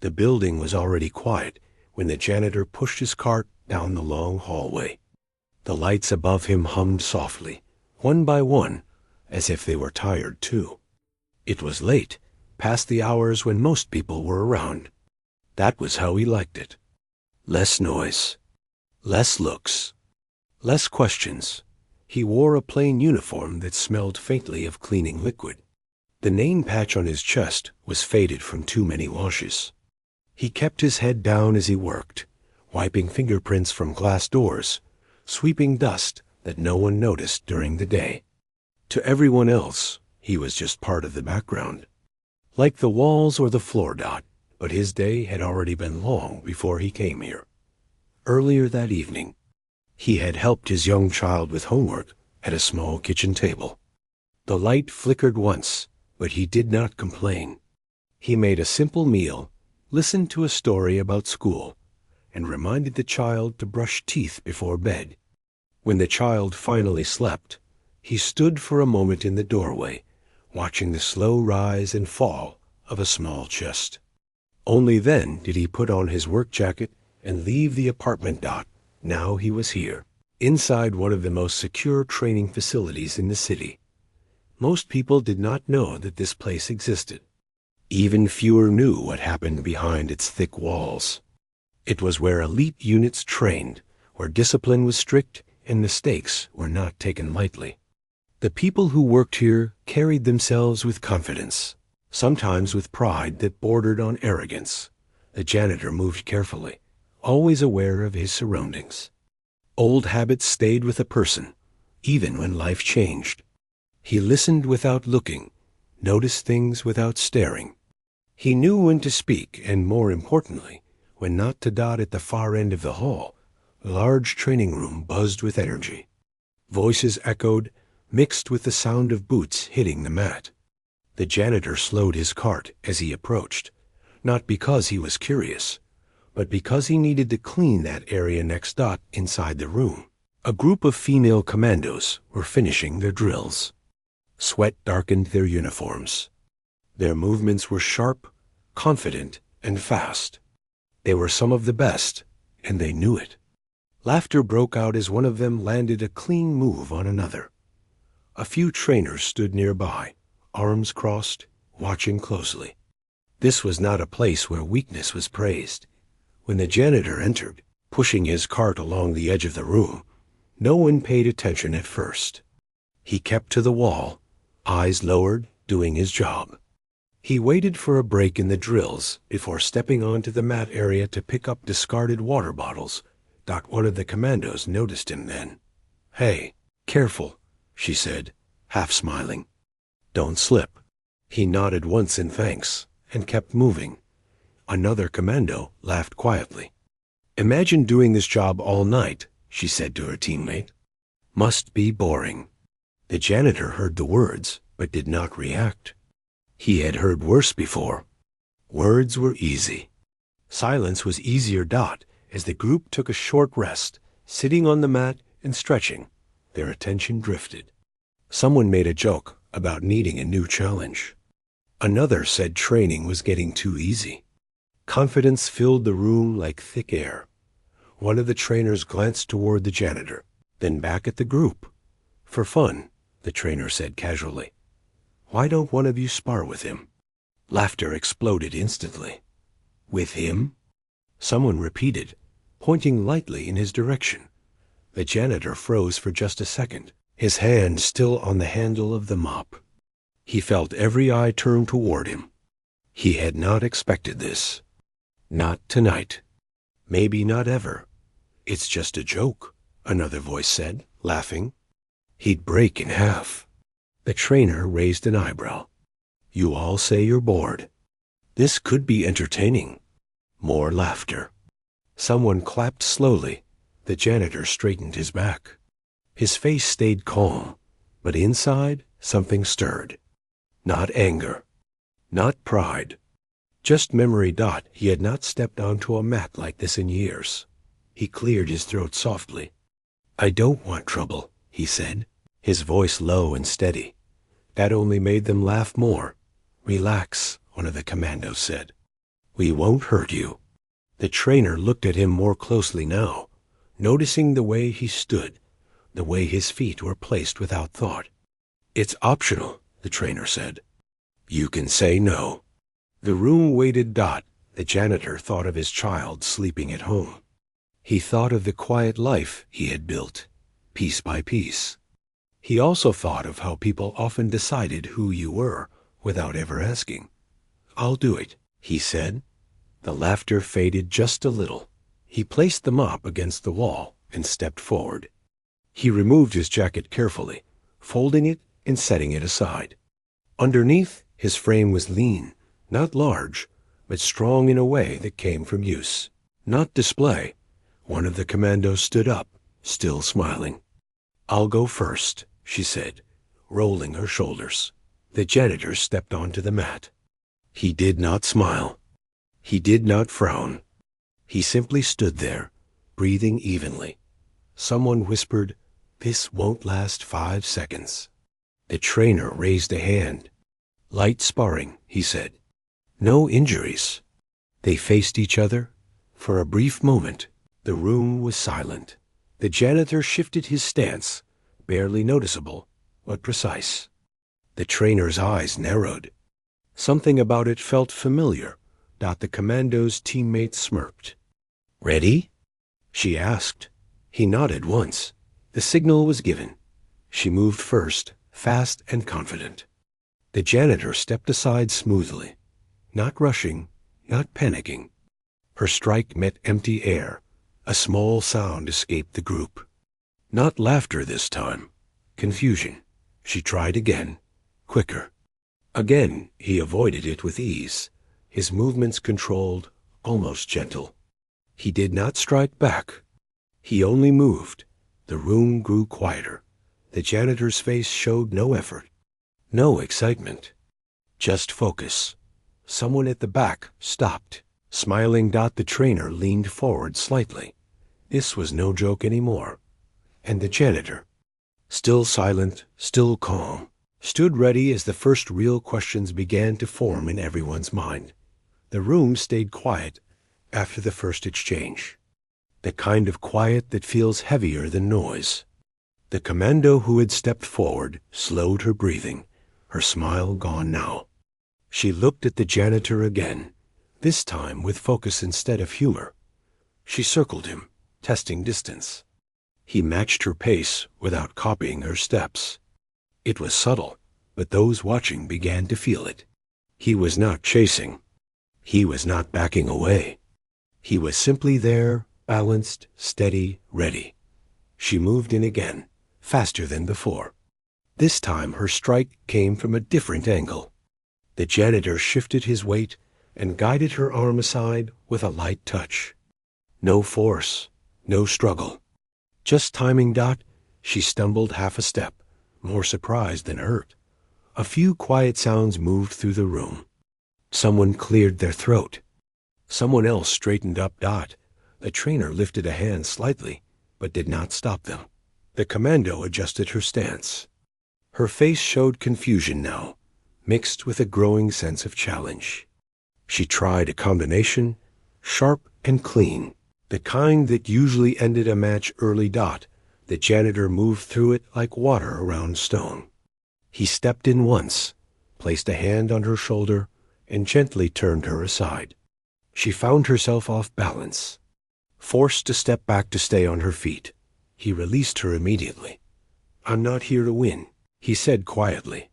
The building was already quiet when the janitor pushed his cart down the long hallway. The lights above him hummed softly, one by one, as if they were tired too. It was late, past the hours when most people were around. That was how he liked it. Less noise, less looks, less questions. He wore a plain uniform that smelled faintly of cleaning liquid. The name patch on his chest was faded from too many washes. He kept his head down as he worked, wiping fingerprints from glass doors, sweeping dust that no one noticed during the day. To everyone else, he was just part of the background, like the walls or the floor. But his day had already been long before he came here. Earlier that evening, he had helped his young child with homework at a small kitchen table. The light flickered once, but he did not complain. He made a simple meal, listened to a story about school, and reminded the child to brush teeth before bed. When the child finally slept, he stood for a moment in the doorway, watching the slow rise and fall of a small chest. Only then did he put on his work jacket and leave the apartment. Now he was here, inside one of the most secure training facilities in the city. Most people did not know that this place existed. Even fewer knew what happened behind its thick walls. It was where elite units trained, where discipline was strict and mistakes were not taken lightly. The people who worked here carried themselves with confidence, sometimes with pride that bordered on arrogance. The janitor moved carefully, always aware of his surroundings. Old habits stayed with a person, even when life changed. He listened without looking, noticed things without staring. He knew when to speak and, more importantly, when not to. At the far end of the hall, the large training room buzzed with energy. Voices echoed, mixed with the sound of boots hitting the mat. The janitor slowed his cart as he approached, not because he was curious, but because he needed to clean that area next. Inside the room, a group of female commandos were finishing their drills. Sweat darkened their uniforms. Their movements were sharp, confident, and fast. They were some of the best, and they knew it. Laughter broke out as one of them landed a clean move on another. A few trainers stood nearby, arms crossed, watching closely. This was not a place where weakness was praised. When the janitor entered, pushing his cart along the edge of the room, no one paid attention at first. He kept to the wall, eyes lowered, doing his job. He waited for a break in the drills before stepping onto the mat area to pick up discarded water bottles. One of the commandos noticed him then. "Hey, careful," she said, half smiling. "Don't slip." He nodded once in thanks and kept moving. Another commando laughed quietly. "Imagine doing this job all night," she said to her teammate. "Must be boring." The janitor heard the words, but did not react. He had heard worse before. Words were easy. Silence was easier. As the group took a short rest, sitting on the mat and stretching, their attention drifted. Someone made a joke about needing a new challenge. Another said training was getting too easy. Confidence filled the room like thick air. One of the trainers glanced toward the janitor, then back at the group. "For fun," the trainer said casually. "Why don't one of you spar with him?" Laughter exploded instantly. "With him?" Someone repeated, pointing lightly in his direction. The janitor froze for just a second, his hand still on the handle of the mop. He felt every eye turn toward him. He had not expected this. Not tonight. Maybe not ever. "It's just a joke," another voice said, laughing. "He'd break in half." The trainer raised an eyebrow. "You all say you're bored. This could be entertaining." More laughter. Someone clapped slowly. The janitor straightened his back. His face stayed calm, but inside something stirred. Not anger. Not pride. Just memory. He had not stepped onto a mat like this in years. He cleared his throat softly. "I don't want trouble," he said, his voice low and steady. That only made them laugh more. "Relax," one of the commandos said. We won't hurt you. The trainer looked at him more closely now, noticing the way he stood, the way his feet were placed without thought. It's optional, the trainer said. You can say no. The room waited. The janitor thought of his child sleeping at home. He thought of the quiet life he had built, piece by piece. He also thought of how people often decided who you were without ever asking. I'll do it, he said. The laughter faded just a little. He placed the mop against the wall and stepped forward. He removed his jacket carefully, folding it and setting it aside. Underneath, his frame was lean, not large, but strong in a way that came from use, not display. One of the commandos stood up, still smiling. I'll go first, she said, rolling her shoulders. The janitor stepped onto the mat. He did not smile. He did not frown. He simply stood there, breathing evenly. Someone whispered, "This won't last 5 seconds." The trainer raised a hand. Light sparring, he said. No injuries. They faced each other. For a brief moment, the room was silent. The janitor shifted his stance, barely noticeable, but precise. The trainer's eyes narrowed. Something about it felt familiar. The commando's teammate smirked. Ready? She asked. He nodded once. The signal was given. She moved first, fast and confident. The janitor stepped aside smoothly, not rushing, not panicking. Her strike met empty air. A small sound escaped the group. Not laughter this time. Confusion. She tried again, quicker. Again, he avoided it with ease, his movements controlled, almost gentle. He did not strike back. He only moved. The room grew quieter. The janitor's face showed no effort, no excitement, just focus. Someone at the back stopped. Smiling. The trainer leaned forward slightly. This was no joke anymore. And the janitor, still silent, still calm, stood ready as the first real questions began to form in everyone's mind. The room stayed quiet after the first exchange. The kind of quiet that feels heavier than noise. The commando who had stepped forward slowed her breathing, her smile gone now. She looked at the janitor again, this time with focus instead of humor. She circled him, testing distance. He matched her pace without copying her steps. It was subtle, but those watching began to feel it. He was not chasing. He was not backing away. He was simply there, balanced, steady, ready. She moved in again, faster than before. This time her strike came from a different angle. The janitor shifted his weight and guided her arm aside with a light touch. No force, no struggle. Just timing. She stumbled half a step, more surprised than hurt. A few quiet sounds moved through the room. Someone cleared their throat. Someone else straightened up. The trainer lifted a hand slightly, but did not stop them. The commando adjusted her stance. Her face showed confusion now, mixed with a growing sense of challenge. She tried a combination, sharp and clean, the kind that usually ended a match early. The janitor moved through it like water around stone. He stepped in once, placed a hand on her shoulder, and gently turned her aside. She found herself off balance, forced to step back to stay on her feet. He released her immediately. I'm not here to win, he said quietly.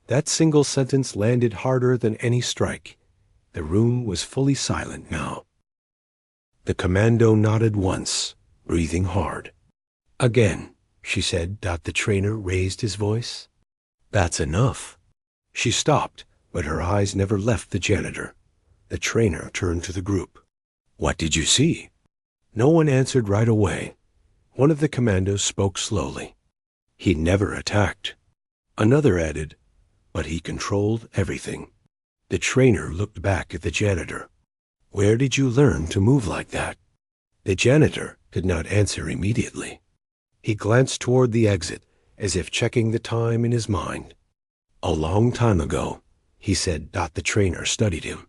That single sentence landed harder than any strike. The room was fully silent now. The commando nodded once, breathing hard. Again, she said. The trainer raised his voice. That's enough. She stopped, but her eyes never left the janitor. The trainer turned to the group. What did you see? No one answered right away. One of the commandos spoke slowly. He never attacked. Another added, but he controlled everything. The trainer looked back at the janitor. Where did you learn to move like that? The janitor did not answer immediately. He glanced toward the exit, as if checking the time in his mind. A long time ago, he said. The trainer studied him.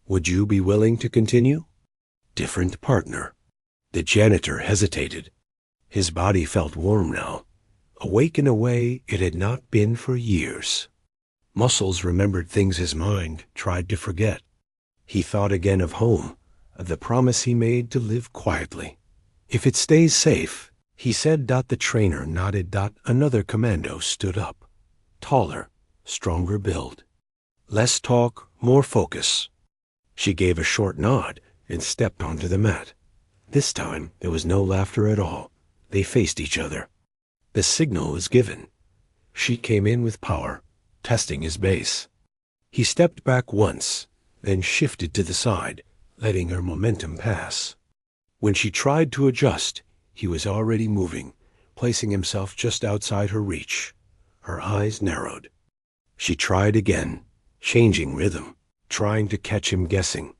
Would you be willing to continue? Different partner. The janitor hesitated. His body felt warm now, awake in a way it had not been for years. Muscles remembered things his mind tried to forget. He thought again of home, of the promise he made to live quietly. If it stays safe, he said. The trainer nodded. Another commando stood up, taller, stronger build. Less talk, more focus. She gave a short nod and stepped onto the mat. This time there was no laughter at all. They faced each other. The signal was given. She came in with power, testing his base. He stepped back once, then shifted to the side, letting her momentum pass. When she tried to adjust, he was already moving, placing himself just outside her reach. Her eyes narrowed. She tried again, changing rhythm, trying to catch him guessing.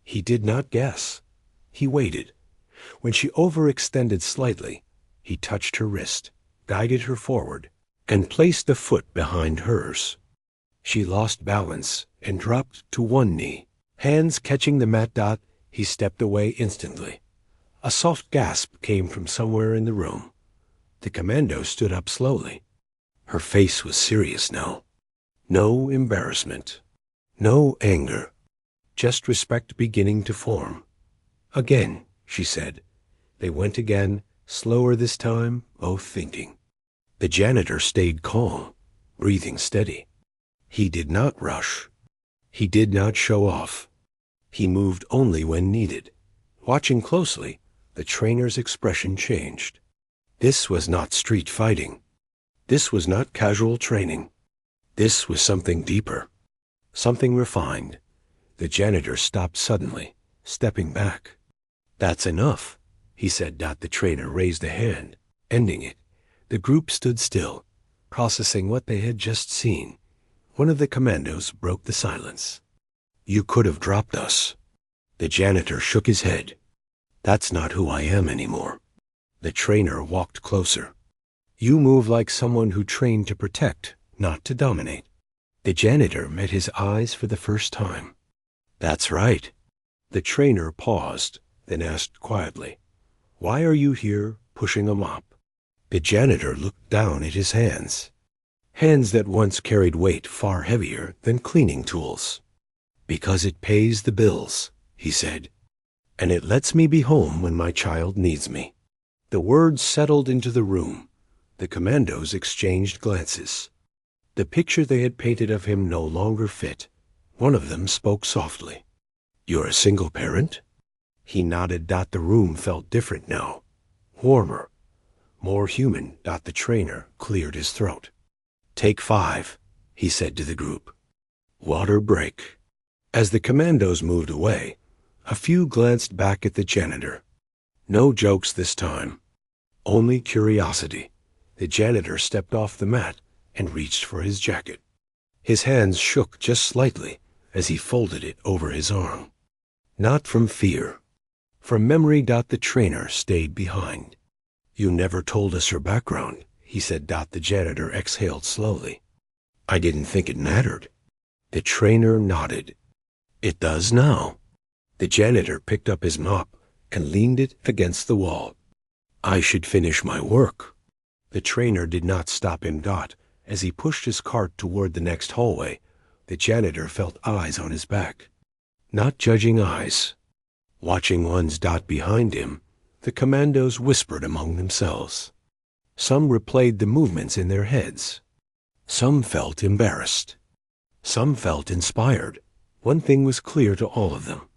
He did not guess. He waited. When she overextended slightly, he touched her wrist, guided her forward, and placed the foot behind hers. She lost balance and dropped to one knee. Hands catching the mat. He stepped away instantly. A soft gasp came from somewhere in the room. The commando stood up slowly. Her face was serious now. No embarrassment. No anger. Just respect beginning to form. Again, she said. They went again, slower this time, both thinking. The janitor stayed calm, breathing steady. He did not rush. He did not show off. He moved only when needed. Watching closely, the trainer's expression changed. This was not street fighting. This was not casual training. This was something deeper, something refined. The janitor stopped suddenly, stepping back. That's enough, he said. The trainer raised a hand, ending it. The group stood still, processing what they had just seen. One of the commandos broke the silence. You could have dropped us. The janitor shook his head. That's not who I am anymore. The trainer walked closer. You move like someone who trained to protect, not to dominate. The janitor met his eyes for the first time. That's right. The trainer paused, then asked quietly, Why are you here pushing a mop? The janitor looked down at his hands. Hands that once carried weight far heavier than cleaning tools. Because it pays the bills, he said. And it lets me be home when my child needs me. The words settled into the room. The commandos exchanged glances. The picture they had painted of him no longer fit. One of them spoke softly. You're a single parent? He nodded. The room felt different now. Warmer. More human. The trainer cleared his throat. Take 5, he said to the group. Water break. As the commandos moved away, a few glanced back at the janitor. No jokes this time. Only curiosity. The janitor stepped off the mat and reached for his jacket. His hands shook just slightly as he folded it over his arm. Not from fear. From memory. The trainer stayed behind. You never told us her background, he said. The janitor exhaled slowly. I didn't think it mattered. The trainer nodded. It does now. The janitor picked up his mop and leaned it against the wall. I should finish my work. The trainer did not stop him. As he pushed his cart toward the next hallway, the janitor felt eyes on his back. Not judging eyes. Watching ones. Behind him, the commandos whispered among themselves. Some replayed the movements in their heads. Some felt embarrassed. Some felt inspired. One thing was clear to all of them.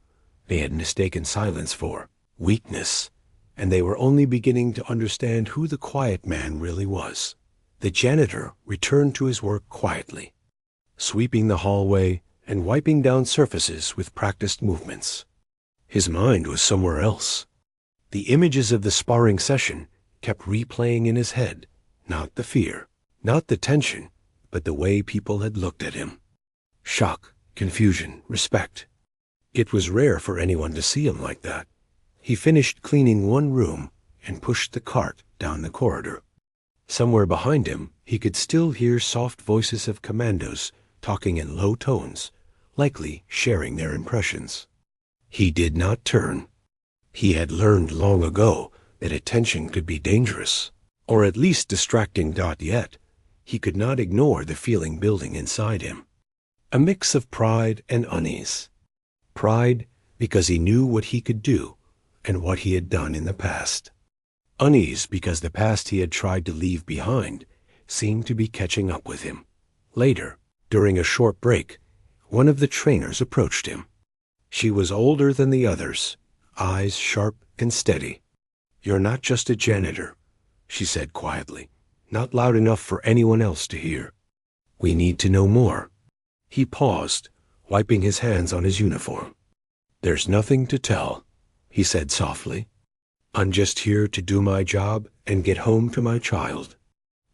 They had mistaken silence for weakness, and they were only beginning to understand who the quiet man really was. The janitor returned to his work quietly, sweeping the hallway and wiping down surfaces with practiced movements. His mind was somewhere else. The images of the sparring session kept replaying in his head, not the fear, not the tension, but the way people had looked at him. Shock, confusion, respect. It was rare for anyone to see him like that. He finished cleaning one room and pushed the cart down the corridor. Somewhere behind him, he could still hear soft voices of commandos talking in low tones, likely sharing their impressions. He did not turn. He had learned long ago that attention could be dangerous, or at least distracting. Yet, he could not ignore the feeling building inside him. A mix of pride and unease. Pride because he knew what he could do and what he had done in the past. Unease because the past he had tried to leave behind seemed to be catching up with him. Later, during a short break, one of the trainers approached him. She was older than the others, eyes sharp and steady. "You're not just a janitor," she said quietly, not loud enough for anyone else to hear. "We need to know more." He paused, wiping his hands on his uniform. "There's nothing to tell," he said softly. "I'm just here to do my job and get home to my child."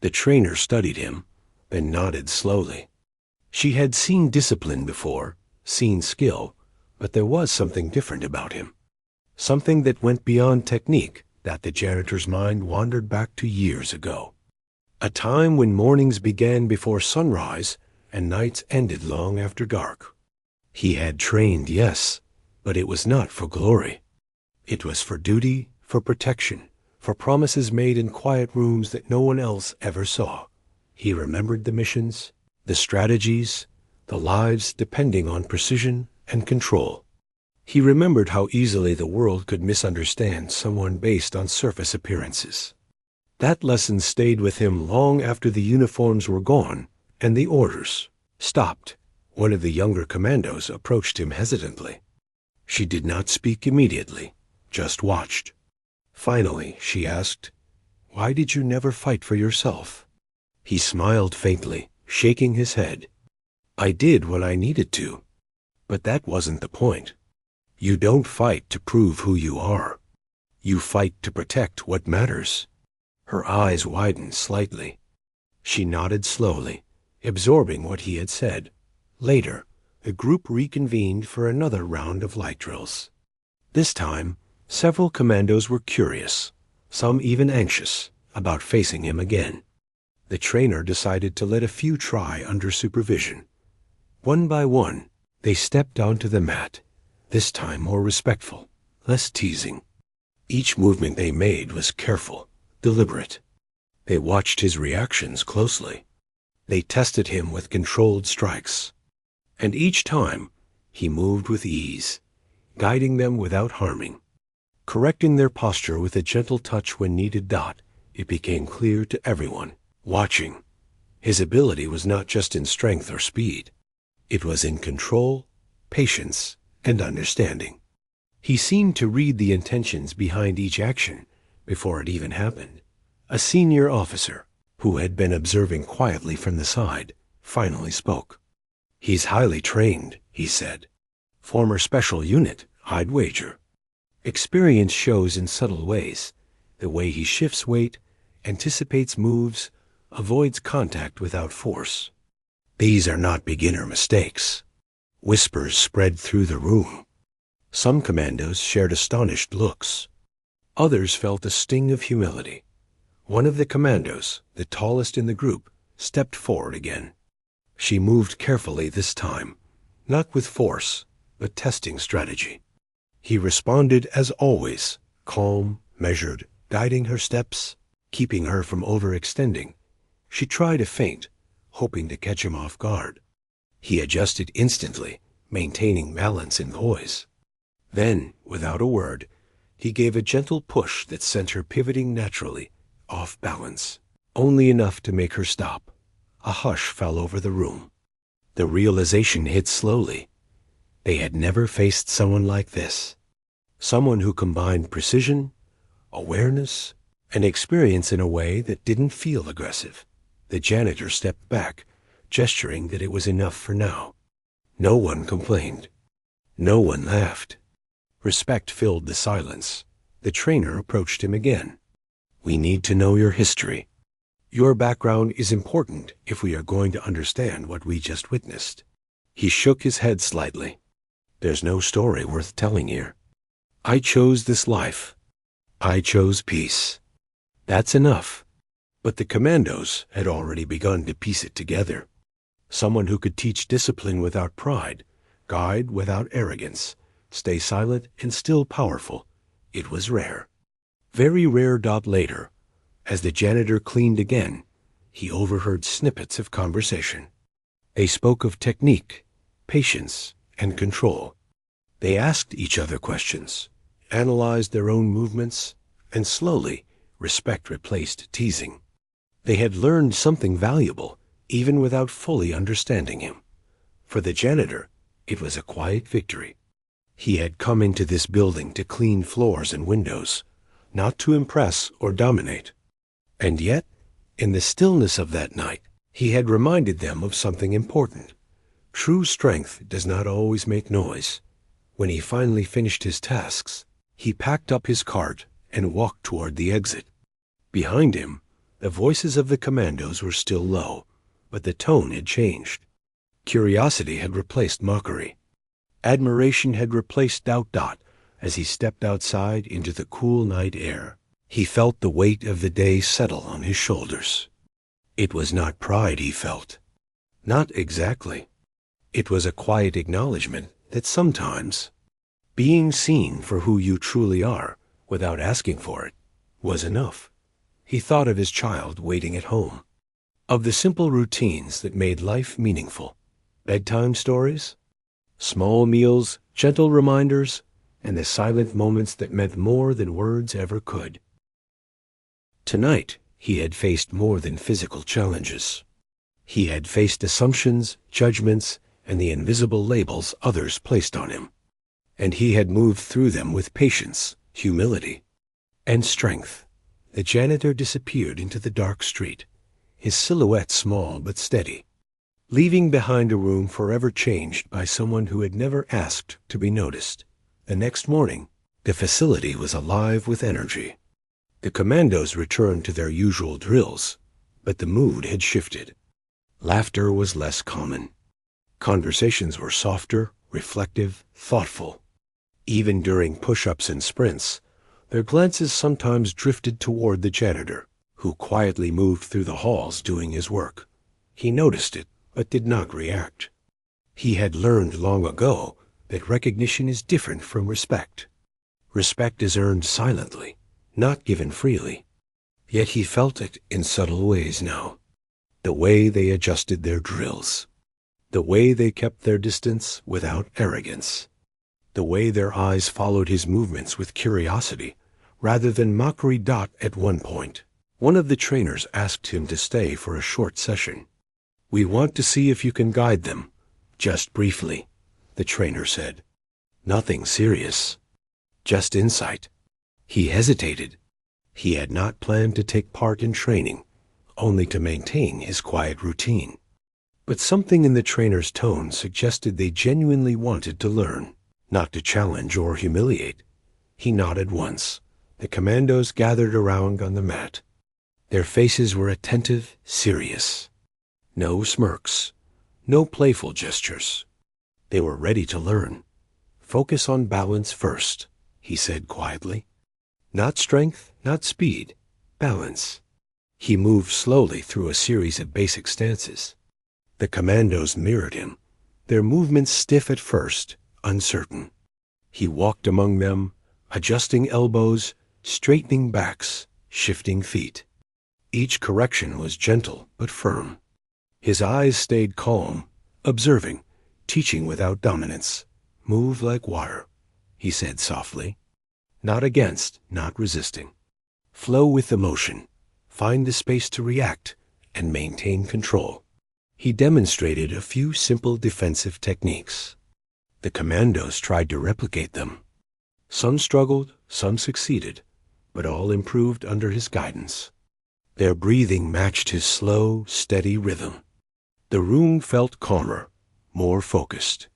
The trainer studied him, then nodded slowly. She had seen discipline before, seen skill, but there was something different about him. Something that went beyond technique, that the janitor's mind wandered back to years ago. A time when mornings began before sunrise and nights ended long after dark. He had trained, yes, but it was not for glory. It was for duty, for protection, for promises made in quiet rooms that no one else ever saw. He remembered the missions, the strategies, the lives depending on precision and control. He remembered how easily the world could misunderstand someone based on surface appearances. That lesson stayed with him long after the uniforms were gone and the orders stopped. One of the younger commandos approached him hesitantly. She did not speak immediately, just watched. Finally, she asked, "Why did you never fight for yourself?" He smiled faintly, shaking his head. "I did when I needed to, but that wasn't the point. You don't fight to prove who you are. You fight to protect what matters." Her eyes widened slightly. She nodded slowly, absorbing what he had said. Later, the group reconvened for another round of light drills. This time, several commandos were curious, some even anxious, about facing him again. The trainer decided to let a few try under supervision. One by one, they stepped onto the mat, this time more respectful, less teasing. Each movement they made was careful, deliberate. They watched his reactions closely. They tested him with controlled strikes. And each time, he moved with ease, guiding them without harming, correcting their posture with a gentle touch when needed. It became clear to everyone watching. His ability was not just in strength or speed. It was in control, patience, and understanding. He seemed to read the intentions behind each action before it even happened. A senior officer, who had been observing quietly from the side, finally spoke. "He's highly trained," he said. "Former special unit, I'd wager. Experience shows in subtle ways, the way he shifts weight, anticipates moves, avoids contact without force. These are not beginner mistakes." Whispers spread through the room. Some commandos shared astonished looks. Others felt a sting of humility. One of the commandos, the tallest in the group, stepped forward again. She moved carefully this time, not with force, but testing strategy. He responded as always, calm, measured, guiding her steps, keeping her from overextending. She tried a feint, hoping to catch him off guard. He adjusted instantly, maintaining balance and poise. Then, without a word, he gave a gentle push that sent her pivoting naturally, off balance, only enough to make her stop. A hush fell over the room. The realization hit slowly. They had never faced someone like this. Someone who combined precision, awareness, and experience in a way that didn't feel aggressive. The janitor stepped back, gesturing that it was enough for now. No one complained. No one laughed. Respect filled the silence. The trainer approached him again. "We need to know your history. Your background is important if we are going to understand what we just witnessed." He shook his head slightly. "There's no story worth telling here. I chose this life. I chose peace. That's enough." But the commandos had already begun to piece it together. Someone who could teach discipline without pride, guide without arrogance, stay silent and still powerful. It was rare. Very rare. Later, as the janitor cleaned again, he overheard snippets of conversation. They spoke of technique, patience, and control. They asked each other questions, analyzed their own movements, and slowly, respect replaced teasing. They had learned something valuable, even without fully understanding him. For the janitor, it was a quiet victory. He had come into this building to clean floors and windows, not to impress or dominate. And yet, in the stillness of that night, he had reminded them of something important. True strength does not always make noise. When he finally finished his tasks, he packed up his cart and walked toward the exit. Behind him, the voices of the Commandos were still low, but the tone had changed. Curiosity had replaced mockery. Admiration had replaced doubt. As he stepped outside into the cool night air, he felt the weight of the day settle on his shoulders. It was not pride he felt. Not exactly. It was a quiet acknowledgement that sometimes being seen for who you truly are, without asking for it, was enough. He thought of his child waiting at home, of the simple routines that made life meaningful. Bedtime stories, small meals, gentle reminders, and the silent moments that meant more than words ever could. Tonight, he had faced more than physical challenges. He had faced assumptions, judgments, and the invisible labels others placed on him. And he had moved through them with patience, humility, and strength. The janitor disappeared into the dark street, his silhouette small but steady, leaving behind a room forever changed by someone who had never asked to be noticed. The next morning, the facility was alive with energy. The Commandos returned to their usual drills, but the mood had shifted. Laughter was less common. Conversations were softer, reflective, thoughtful. Even during push-ups and sprints, their glances sometimes drifted toward the janitor, who quietly moved through the halls doing his work. He noticed it, but did not react. He had learned long ago that recognition is different from respect. Respect is earned silently, not given freely. Yet he felt it in subtle ways now. The way they adjusted their drills. The way they kept their distance without arrogance. The way their eyes followed his movements with curiosity, rather than mockery. At one point, one of the trainers asked him to stay for a short session. "We want to see if you can guide them, just briefly," the trainer said. "Nothing serious, just insight." He hesitated. He had not planned to take part in training, only to maintain his quiet routine. But something in the trainer's tone suggested they genuinely wanted to learn, not to challenge or humiliate. He nodded once. The Commandos gathered around on the mat. Their faces were attentive, serious. No smirks, no playful gestures. They were ready to learn. "Focus on balance first," he said quietly. "Not strength, not speed, balance." He moved slowly through a series of basic stances. The Commandos mirrored him, their movements stiff at first, uncertain. He walked among them, adjusting elbows, straightening backs, shifting feet. Each correction was gentle but firm. His eyes stayed calm, observing, teaching without dominance. "Move like water," he said softly. Not against, not resisting. Flow with the motion. Find the space to react and maintain control. He demonstrated a few simple defensive techniques. The Commandos tried to replicate them. Some struggled, some succeeded, but all improved under his guidance. Their breathing matched his slow, steady rhythm. The room felt calmer, more focused.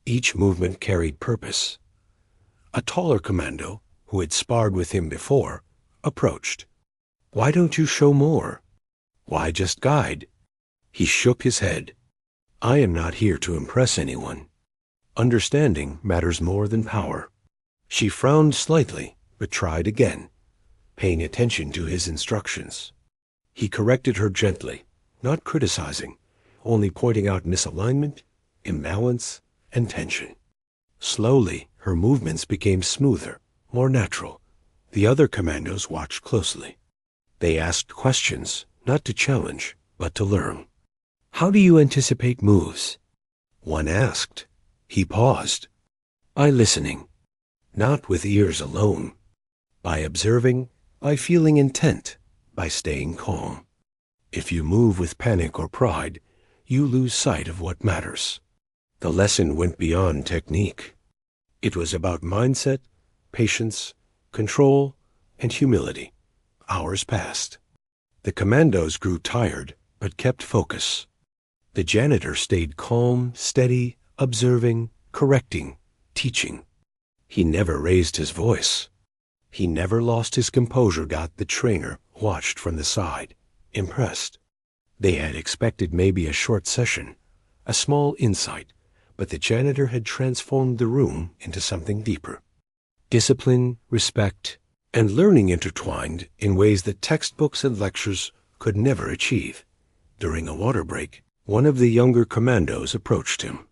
Each movement carried purpose. A taller commando, who had sparred with him before, approached. "Why don't you show more? Why just guide?" He shook his head. "I am not here to impress anyone. Understanding matters more than power." She frowned slightly, but tried again, paying attention to his instructions. He corrected her gently, not criticizing, only pointing out misalignment, imbalance, and tension. Slowly, her movements became smoother, more natural. The other commandos watched closely. They asked questions, not to challenge, but to learn. "How do you anticipate moves?" one asked. He paused. "By listening, not with ears alone. By observing, by feeling intent, by staying calm. If you move with panic or pride, you lose sight of what matters." The lesson went beyond technique. It was about mindset, patience, control, and humility. Hours passed. The commandos grew tired, but kept focus. The janitor stayed calm, steady, observing, correcting, teaching. He never raised his voice. He never lost his composure. The trainer watched from the side, impressed. They had expected maybe a short session, a small insight, but the janitor had transformed the room into something deeper. Discipline, respect, and learning intertwined in ways that textbooks and lectures could never achieve. During a water break, one of the younger commandos approached him.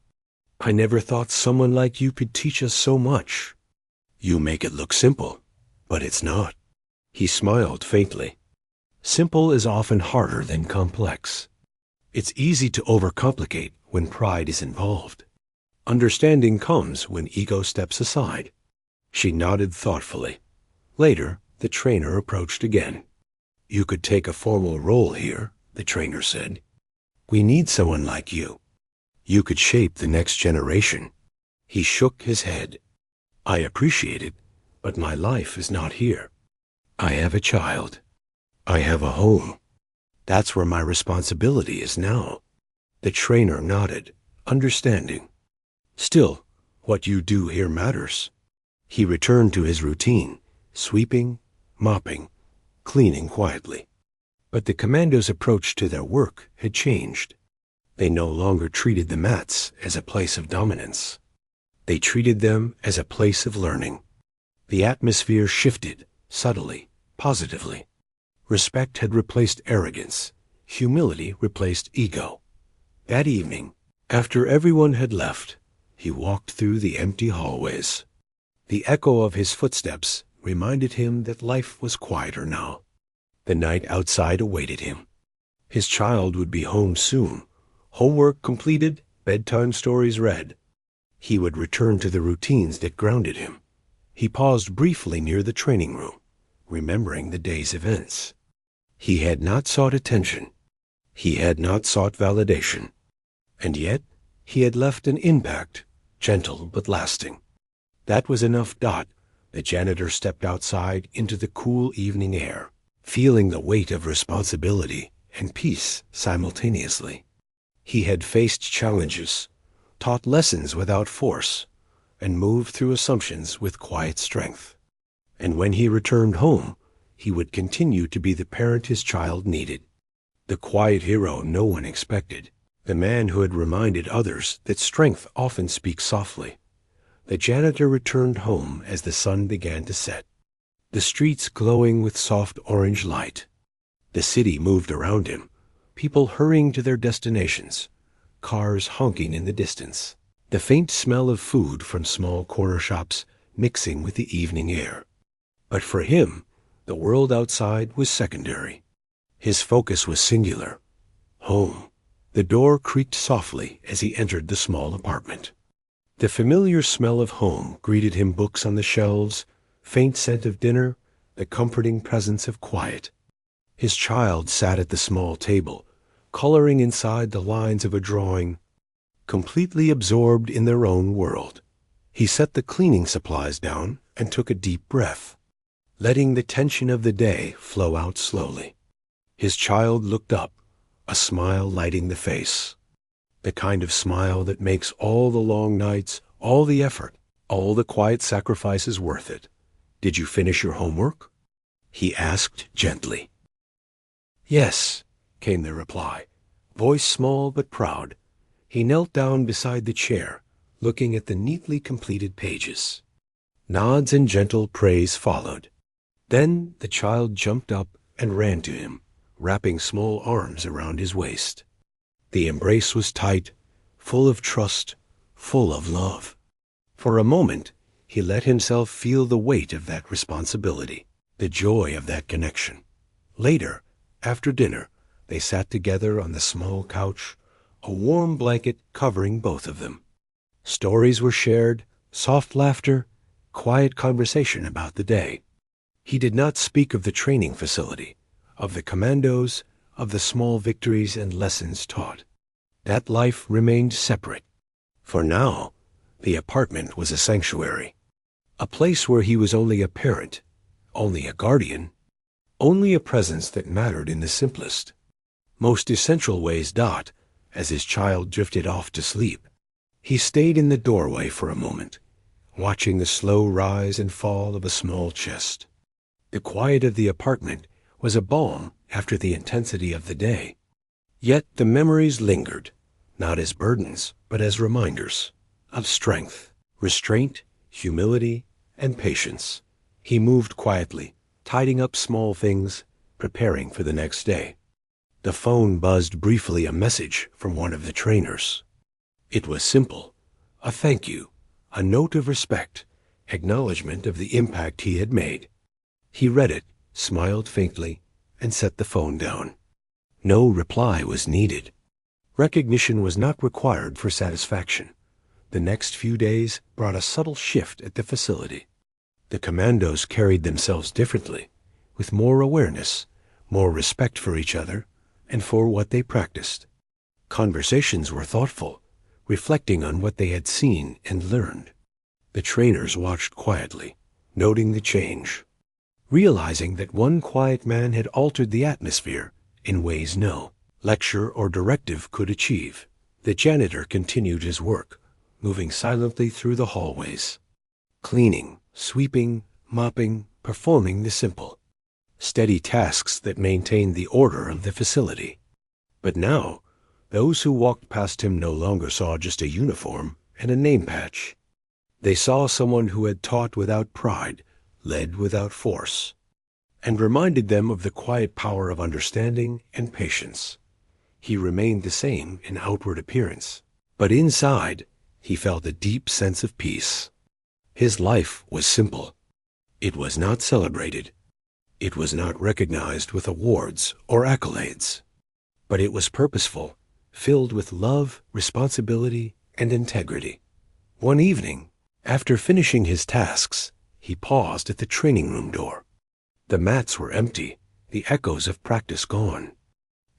"I never thought someone like you could teach us so much. You make it look simple, but it's not." He smiled faintly. Simple is often harder than complex. It's easy to overcomplicate when pride is involved. Understanding comes when ego steps aside. She nodded thoughtfully. Later, the trainer approached again. "You could take a formal role here," the trainer said. "We need someone like you. You could shape the next generation." He shook his head. "I appreciate it, but my life is not here. I have a child. I have a home. That's where my responsibility is now." The trainer nodded, understanding. "Still, what you do here matters." He returned to his routine, sweeping, mopping, cleaning quietly. But the commandos' approach to their work had changed. They no longer treated the mats as a place of dominance. They treated them as a place of learning. The atmosphere shifted, subtly, positively. Respect had replaced arrogance. Humility replaced ego. That evening, after everyone had left, he walked through the empty hallways. The echo of his footsteps reminded him that life was quieter now. The night outside awaited him. His child would be home soon. Homework completed, bedtime stories read. He would return to the routines that grounded him. He paused briefly near the training room, remembering the day's events. He had not sought attention. He had not sought validation. And yet, he had left an impact, gentle but lasting. That was enough. The janitor stepped outside into the cool evening air, feeling the weight of responsibility and peace simultaneously. He had faced challenges, taught lessons without force, and moved through assumptions with quiet strength. And when he returned home, he would continue to be the parent his child needed. The quiet hero no one expected, the man who had reminded others that strength often speaks softly. The janitor returned home as the sun began to set, the streets glowing with soft orange light. The city moved around him, people hurrying to their destinations, cars honking in the distance, the faint smell of food from small corner shops mixing with the evening air. But for him, the world outside was secondary. His focus was singular. Home. The door creaked softly as he entered the small apartment. The familiar smell of home greeted him, books on the shelves, faint scent of dinner, the comforting presence of quiet. His child sat at the small table, coloring inside the lines of a drawing, completely absorbed in their own world. He set the cleaning supplies down and took a deep breath, letting the tension of the day flow out slowly. His child looked up, a smile lighting the face. The kind of smile that makes all the long nights, all the effort, all the quiet sacrifices worth it. "Did you finish your homework?" he asked gently. "Yes," came the reply, voice small but proud. He knelt down beside the chair, looking at the neatly completed pages. Nods and gentle praise followed. Then the child jumped up and ran to him, wrapping small arms around his waist. The embrace was tight, full of trust, full of love. For a moment, he let himself feel the weight of that responsibility, the joy of that connection. Later, after dinner, they sat together on the small couch, a warm blanket covering both of them. Stories were shared, soft laughter, quiet conversation about the day. He did not speak of the training facility, of the Commandos, of the small victories and lessons taught. That life remained separate. For now, the apartment was a sanctuary, a place where he was only a parent, only a guardian, only a presence that mattered in the simplest, most essential ways. As his child drifted off to sleep, he stayed in the doorway for a moment, watching the slow rise and fall of a small chest. The quiet of the apartment was a balm after the intensity of the day. Yet the memories lingered, not as burdens, but as reminders of strength, restraint, humility, and patience. He moved quietly, tidying up small things, preparing for the next day. The phone buzzed briefly, a message from one of the trainers. It was simple, a thank you, a note of respect, acknowledgement of the impact he had made. He read it, smiled faintly, and set the phone down. No reply was needed. Recognition was not required for satisfaction. The next few days brought a subtle shift at the facility. The Commandos carried themselves differently, with more awareness, more respect for each other, and for what they practiced. Conversations were thoughtful, reflecting on what they had seen and learned. The trainers watched quietly, noting the change, realizing that one quiet man had altered the atmosphere in ways no lecture or directive could achieve. The janitor continued his work, moving silently through the hallways, cleaning, sweeping, mopping, performing the simple, steady tasks that maintained the order of the facility. But now, those who walked past him no longer saw just a uniform and a name patch. They saw someone who had taught without pride, led without force, and reminded them of the quiet power of understanding and patience. He remained the same in outward appearance, but inside he felt a deep sense of peace. His life was simple. It was not celebrated. It was not recognized with awards or accolades. But it was purposeful, filled with love, responsibility, and integrity. One evening, after finishing his tasks, he paused at the training room door. The mats were empty, the echoes of practice gone.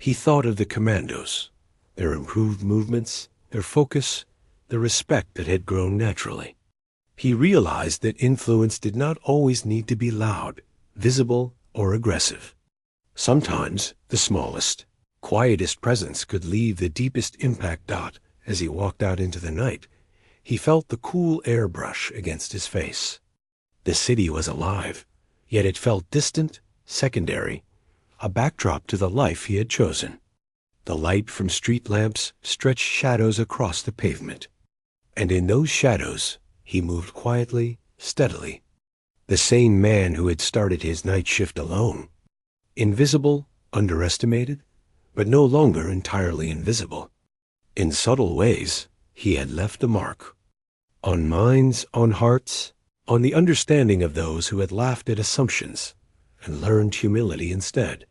He thought of the Commandos, their improved movements, their focus, the respect that had grown naturally. He realized that influence did not always need to be loud, visible, or aggressive. Sometimes the smallest, quietest presence could leave the deepest impact. As he walked out into the night, he felt the cool air brush against his face. The city was alive, yet it felt distant, secondary, a backdrop to the life he had chosen. The light from street lamps stretched shadows across the pavement, and in those shadows he moved quietly, steadily. The same man who had started his night shift alone. Invisible, underestimated, but no longer entirely invisible. In subtle ways, he had left a mark. On minds, on hearts, on the understanding of those who had laughed at assumptions and learned humility instead.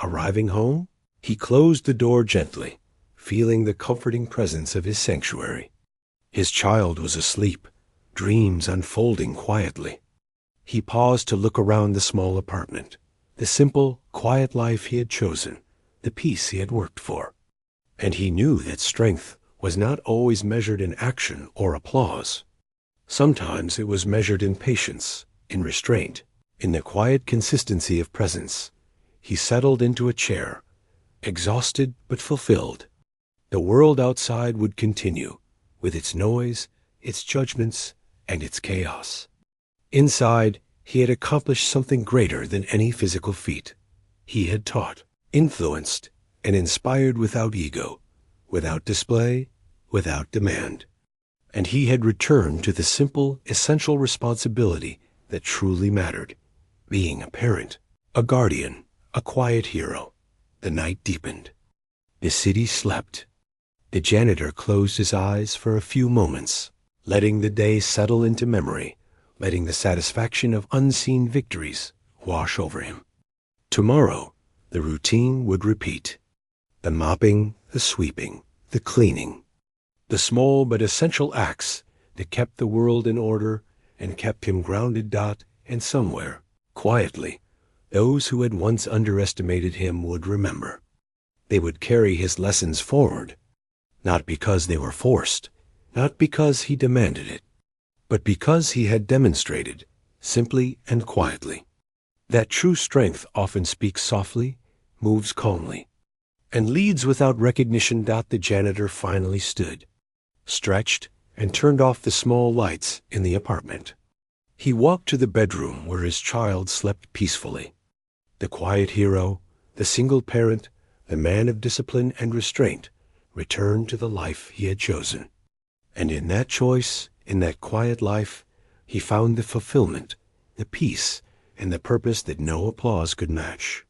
Arriving home, he closed the door gently, feeling the comforting presence of his sanctuary. His child was asleep, dreams unfolding quietly. He paused to look around the small apartment, the simple, quiet life he had chosen, the peace he had worked for. And he knew that strength was not always measured in action or applause. Sometimes it was measured in patience, in restraint, in the quiet consistency of presence. He settled into a chair, exhausted but fulfilled. The world outside would continue, with its noise, its judgments, and its chaos. Inside, he had accomplished something greater than any physical feat. He had taught, influenced, and inspired without ego, without display, without demand. And he had returned to the simple, essential responsibility that truly mattered, being a parent, a guardian, a quiet hero. The night deepened. The city slept. The janitor closed his eyes for a few moments, letting the day settle into memory, letting the satisfaction of unseen victories wash over him. Tomorrow, the routine would repeat. The mopping, the sweeping, the cleaning. The small but essential acts that kept the world in order and kept him grounded. And somewhere, quietly, those who had once underestimated him would remember. They would carry his lessons forward, not because they were forced, not because he demanded it, but because he had demonstrated, simply and quietly, that true strength often speaks softly, moves calmly, and leads without recognition. The janitor finally stood, stretched, and turned off the small lights in the apartment. He walked to the bedroom where his child slept peacefully. The quiet hero, the single parent, the man of discipline and restraint, returned to the life he had chosen. And in that choice, in that quiet life, he found the fulfillment, the peace, and the purpose that no applause could match.